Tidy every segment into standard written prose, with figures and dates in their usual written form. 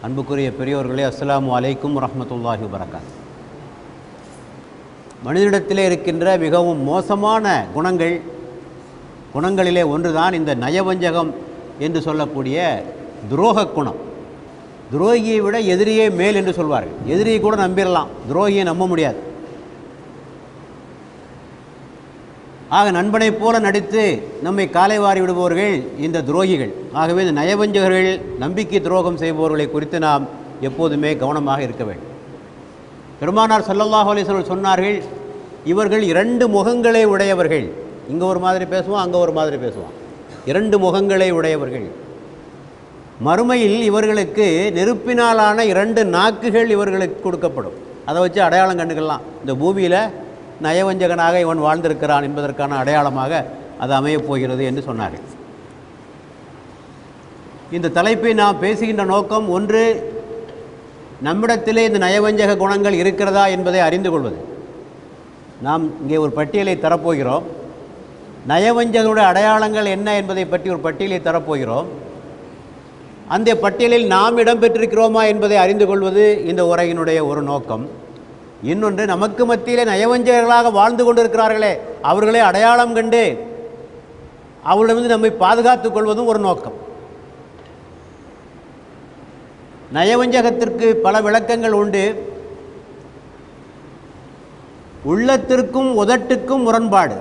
அன்புக்குரிய பெரியோர்களே, அஸ்ஸலாமு அலைக்கும் வரஹ்மத்துல்லாஹி வபரகாத்துஹு. மனிதனிடத்திலே இருக்கின்ற மிகவும் மோசமான குணங்களிலே ஒன்றுதான் இந்த நயவஞ்சகம் என்று சொல்லக்கூடிய துரோக குணம். துரோகியை விட எதிரியே மேல் என்று சொல்வார்கள். எதிரியை கூட நம்பிடலாம், துரோகியை நம்ப முடியாது. ஆக நண்பனைப் போல நடித்து நம்மை காலை வாரி விடுபவர்கள் இந்த துரோகிகள். ஆகவே இந்த நயவஞ்சகர்கள், நம்பிக்கை துரோகம் செய்பவர்களை குறித்து நாம் எப்போதுமே கவனமாக இருக்க வேண்டும். பெருமானார் ஸல்லல்லாஹு அலைஹி வஸல்லம் சொன்னார்கள், இவர்கள் 2 முகங்களை உடையவர்கள். இங்கே ஒரு மாதிரி பேசுவான், அங்கே ஒரு மாதிரி பேசுவான். 2 முகங்களை உடையவர்கள். மறுமையில் இவர்களுக்கு நெருப்பினாலான 2 நாக்குகள் இவர்களுக்கு கொடுக்கப்படும். அதை வச்சு அடையாளம் கண்டுக்கலாம். இந்த பூமியில் நயவஞ்சகனாக இவன் வாழ்ந்திருக்கிறான் என்பதற்கான அடையாளமாக அது அமையப் போகிறது என்று சொன்னார்கள். இந்த தலைப்பை நாம் பேசுகின்ற நோக்கம், ஒன்று, நம்மிடத்திலே இந்த நயவஞ்சக குணங்கள் இருக்கிறதா என்பதை அறிந்து கொள்வது. நாம் இங்கே ஒரு பட்டியலை தரப்போகிறோம். நயவஞ்சகனுடைய அடையாளங்கள் என்ன என்பதை பற்றி ஒரு பட்டியலை தரப்போகிறோம். அந்த பட்டியலில் நாம் இடம்பெற்றிருக்கிறோமா என்பதை அறிந்து கொள்வது இந்த உரையினுடைய ஒரு நோக்கம். இன்னொன்று, நமக்கு மத்தியிலே நயவஞ்சகர்களாக வாழ்ந்து கொண்டிருக்கிறார்களே, அவர்களை அடையாளம் கண்டு அவர்களிடமிருந்து நம்மை பாதுகாத்துக் கொள்வதும் ஒரு நோக்கம். நயவஞ்சகத்திற்கு பல விளக்கங்கள் உண்டு. உள்ளத்திற்கும் உதட்டுக்கும் முரண்பாடு.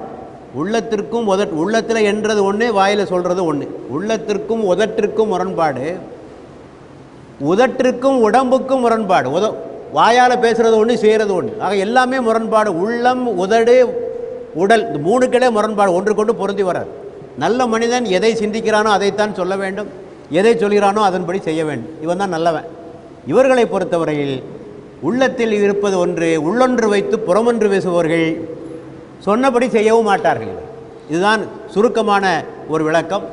உள்ளத்தில் என்றது ஒன்று, வாயில் சொல்கிறது ஒன்று. உள்ளத்திற்கும் உதட்டிற்கும் முரண்பாடு, உதட்டிற்கும் உடம்புக்கும் முரண்பாடு. வாயால் பேசுகிறது ஒன்று, செய்கிறது ஒன்று. ஆக எல்லாமே முரண்பாடு. உள்ளம், உதடு, உடல், இந்த 3க்களே முரண்பாடு, ஒன்றுக்கொண்டு பொருந்தி வராது. நல்ல மனிதன் எதை சிந்திக்கிறானோ அதைத்தான் சொல்ல வேண்டும், எதை சொல்கிறானோ அதன்படி செய்ய வேண்டும். இவன் தான் நல்லவன். இவர்களை பொறுத்தவரையில் உள்ளத்தில் இருப்பது ஒன்று, உள்ளொன்று வைத்து புறமொன்று பேசுபவர்கள், சொன்னபடி செய்யவும் மாட்டார்கள். இதுதான் சுருக்கமான ஒரு விளக்கம்.